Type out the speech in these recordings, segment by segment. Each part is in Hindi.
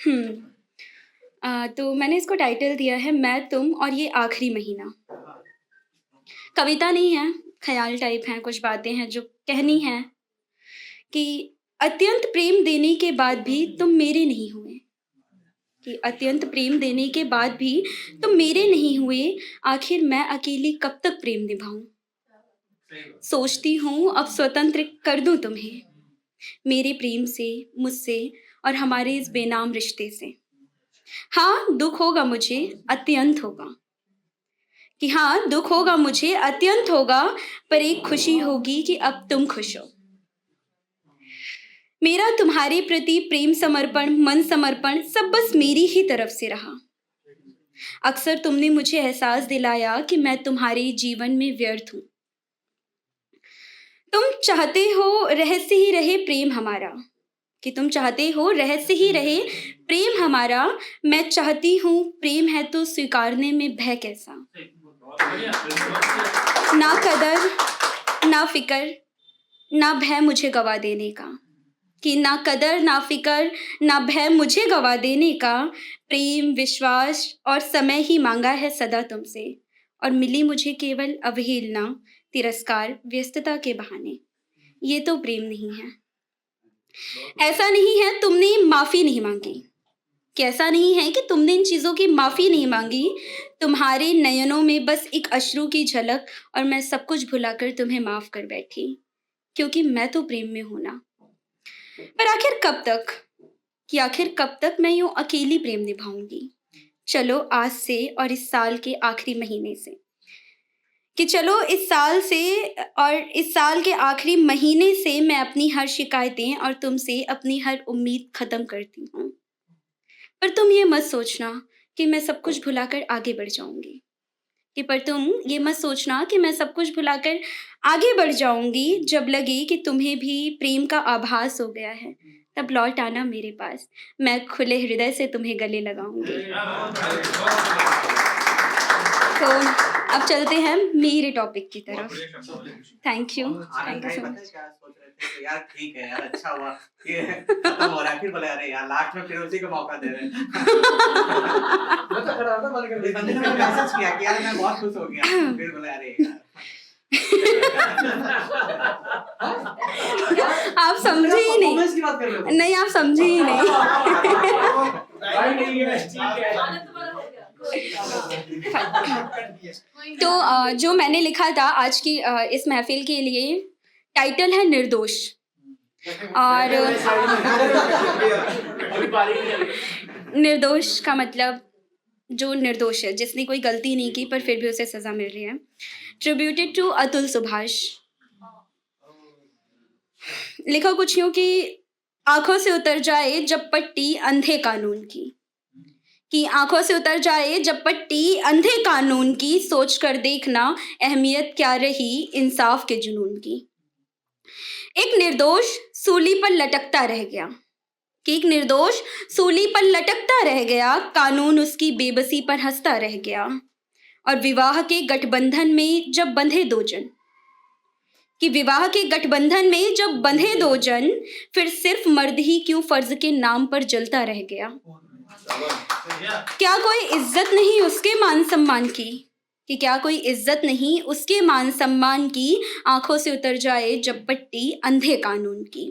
हुँ। तो मैंने इसको टाइटल दिया है मैं, तुम और ये आखिरी महीना। कविता नहीं है, ख़्याल टाइप हैं, कुछ बातें हैं जो कहनी हैं कि अत्यंत प्रेम देने के बाद भी तुम मेरे नहीं हुए, कि अत्यंत प्रेम देने के बाद भी तुम मेरे नहीं हुए, आखिर मैं अकेली कब तक प्रेम निभाऊँ? सोचती हूँ अब स्वतंत्र कर दूँ तुम्हें, मेरे प्रेम से, मुझसे और हमारे इस बेनाम रिश्ते से। हाँ, दुःख होगा मुझे, अत्यंत होगा। कि हाँ, दुःख होगा मुझे, अत्यंत होगा, पर एक खुशी होगी कि अब तुम खुश हो। मेरा तुम्हारे प्रति प्रेम समर्पण, मन समर्पण सब बस मेरी ही तरफ से रहा। अक्सर तुमने मुझे एहसास दिलाया कि मैं तुम्हारे जीवन में व्यर्थ हूँ। तुम चाहते हो रहस्य ही रहे प्रेम हमारा, कि तुम चाहते हो रहस्य ही रहे प्रेम हमारा, मैं चाहती हूँ प्रेम है तो स्वीकारने में भय कैसा। ना कदर, ना फ़िक्र, ना भय मुझे गवा देने का, कि ना कदर, ना फ़िक्र, ना भय मुझे गवा देने का, प्रेम, विश्वास और समय ही माँगा है सदा तुमसे, और मिली मुझे केवल अवहेलना, तिरस्कार, व्यस्तता के बहाने। ये तो प्रेम नहीं है। ऐसा नहीं है तुमने माफ़ी नहीं माँगी, कि ऐसा नहीं है कि तुमने इन चीज़ों की माफ़ी नहीं माँगी, तुम्हारे नयनों में बस एक अश्रु की झलक और मैं सब कुछ भुलाकर तुम्हें माफ़ कर बैठी, क्योंकि मैं तो प्रेम में हूँ ना। पर आखिर कब तक, कि आखिर कब तक मैं यूँ अकेली प्रेम निभाऊँगी? चलो आज से और इस साल के आखिरी महीने से, कि चलो इस साल से और इस साल के आखिरी महीने से मैं अपनी हर शिकायतें और तुमसे अपनी हर उम्मीद ख़त्म करती हूँ। पर तुम ये मत सोचना कि मैं सब कुछ भुलाकर आगे बढ़ जाऊँगी, कि पर तुम ये मत सोचना कि मैं सब कुछ भुलाकर आगे बढ़ जाऊँगी, जब लगे कि तुम्हें भी प्रेम का आभास हो गया है, तब लौट आना मेरे पास, मैं खुले हृदय से तुम्हें गले लगाऊँगी। तो अब चलते हैं मेरे टॉपिक की तरफ। थैंक यू आनंद भाई सो पता है मच। क्या सोच रहे थे कि यार ठीक है यार अच्छा हुआ ये खत्म हो रहा है फिर बोले अरे यार लास्ट में फिर उसी को मौका दे रहे हैं मैं तो खड़ा था मन कर बंदे ने मुझे मैसेज किया कि यार मैं बहुत खुश हो गया फिर बोले अरे यार आप समझे ही नहीं। परफॉर्मेंस की बात कर रहे हो नहीं, आप समझे ही नहीं। भाई नहीं है ठीक है तो जो मैंने लिखा था आज की इस महफ़िल के लिए, टाइटल है निर्दोष। और निर्दोष का मतलब जो निर्दोष है, जिसने कोई गलती नहीं की पर फिर भी उसे सज़ा मिल रही है। ट्रिब्यूटेड टू अतुल सुभाष। लिखा कुछ यूँ कि आँखों से उतर जाए जब पट्टी अंधे कानून की, कि आँखों से उतर जाए जब पट्टी अंधे कानून की, सोच कर देखना अहमियत क्या रही इंसाफ के जुनून की। एक निर्दोष सूली पर लटकता रह गया, कि एक निर्दोष सूली पर लटकता रह गया, कानून उसकी बेबसी पर हंसता रह गया। और विवाह के गठबंधन में जब बंधे दो जन, कि विवाह के गठबंधन में जब बंधे दो जन, फिर सिर्फ मर्द ही क्यों फर्ज के नाम पर जलता रह गया। क्या कोई इज्जत नहीं उसके मान सम्मान की, कि क्या कोई इज्जत नहीं उसके मान सम्मान की, आंखों से उतर जाए जब पट्टी अंधे कानून की।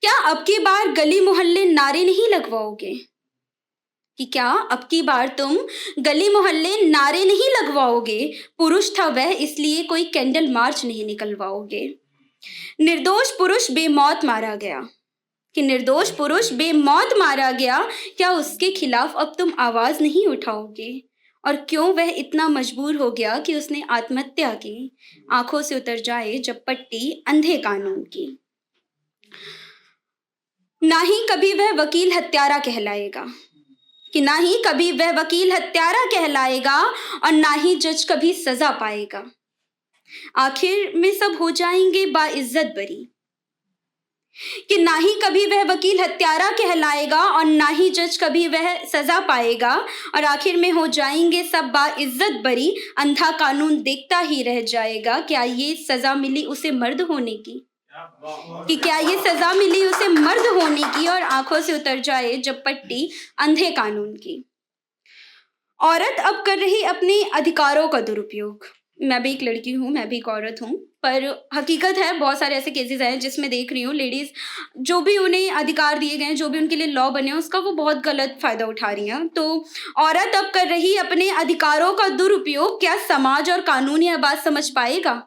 क्या अब की बार गली मोहल्ले नारे नहीं लगवाओगे, कि क्या अब की बार तुम गली मोहल्ले नारे नहीं लगवाओगे, पुरुष था वह इसलिए कोई कैंडल मार्च नहीं निकलवाओगे। निर्दोष पुरुष बेमौत मारा गया, कि निर्दोष पुरुष बेमौत मारा गया, क्या उसके खिलाफ अब तुम आवाज नहीं उठाओगे। और क्यों वह इतना मजबूर हो गया कि उसने आत्महत्या की, आंखों से उतर जाए जब पट्टी अंधे कानून की। ना ही कभी वह वकील हत्यारा कहलाएगा, कि ना ही कभी वह वकील हत्यारा कहलाएगा, और ना ही जज कभी सजा पाएगा। आखिर में सब हो जाएंगे बाइज्जत बरी, कि ना ही कभी वह वकील हत्यारा कहलाएगा और ना ही जज कभी वह सजा पाएगा, और आखिर में हो जाएंगे सब बाइज्जत बरी, अंधा कानून देखता ही रह जाएगा। क्या ये सजा मिली उसे मर्द होने की, कि क्या ये सजा मिली उसे मर्द होने की और आंखों से उतर जाए जब पट्टी अंधे कानून की। औरत अब कर रही अपने अधिकारों का दुरुपयोग। मैं भी एक लड़की हूँ, मैं भी एक औरत हूँ, पर हकीकत है बहुत सारे ऐसे केसेस हैं जिसमें देख रही हूँ लेडीज़ जो भी उन्हें अधिकार दिए गए हैं, जो भी उनके लिए लॉ बने हैं, उसका वो बहुत गलत फ़ायदा उठा रही हैं। तो औरत अब कर रही अपने अधिकारों का दुरुपयोग, क्या समाज और कानून यह बात समझ पाएगा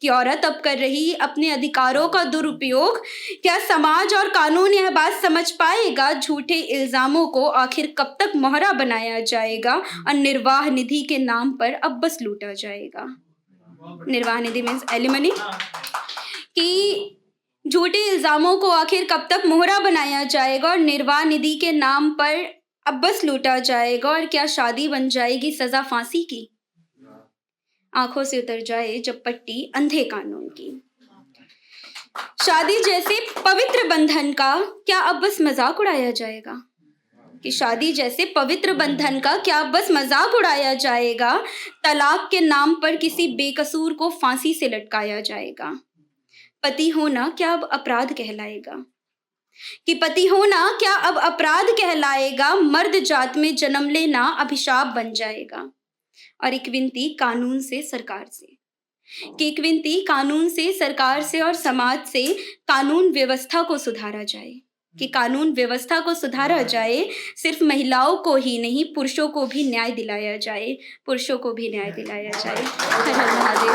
कि औरत अब कर रही अपने अधिकारों का दुरुपयोग, क्या समाज और कानून यह बात समझ पाएगा? झूठे इल्जामों को आखिर कब तक मोहरा बनाया जाएगा और निर्वाह निधि के नाम पर अब बस लूटा जाएगा। निर्वाह निधि मीन्स एलिमनी, कि झूठे इल्जामों को आखिर कब तक मोहरा बनाया जाएगा और निर्वाह निधि के नाम पर अब बस लूटा जाएगा। और क्या शादी बन जाएगी सजा फांसी की, आंखों से उतर जाए जब पट्टी अंधे कानून की। शादी जैसे पवित्र बंधन का क्या अब बस मजाक उड़ाया जाएगा, कि शादी जैसे पवित्र बंधन का क्या अब बस मजाक उड़ाया जाएगा? तलाक के नाम पर किसी बेकसूर को फांसी से लटकाया जाएगा। पति होना क्या अब अपराध कहलाएगा, कि पति होना क्या अब अपराध कहलाएगा? मर्द जात में जन्म लेना अभिशाप बन जाएगा। और एक विनती कानून से, सरकार से, कि एक विनती कानून से, सरकार से और समाज से, कानून व्यवस्था को सुधारा जाए, कि कानून व्यवस्था को सुधारा जाए। सिर्फ महिलाओं को ही नहीं, पुरुषों को भी न्याय दिलाया जाए, पुरुषों को भी न्याय दिलाया जाए। हर हर महादेव।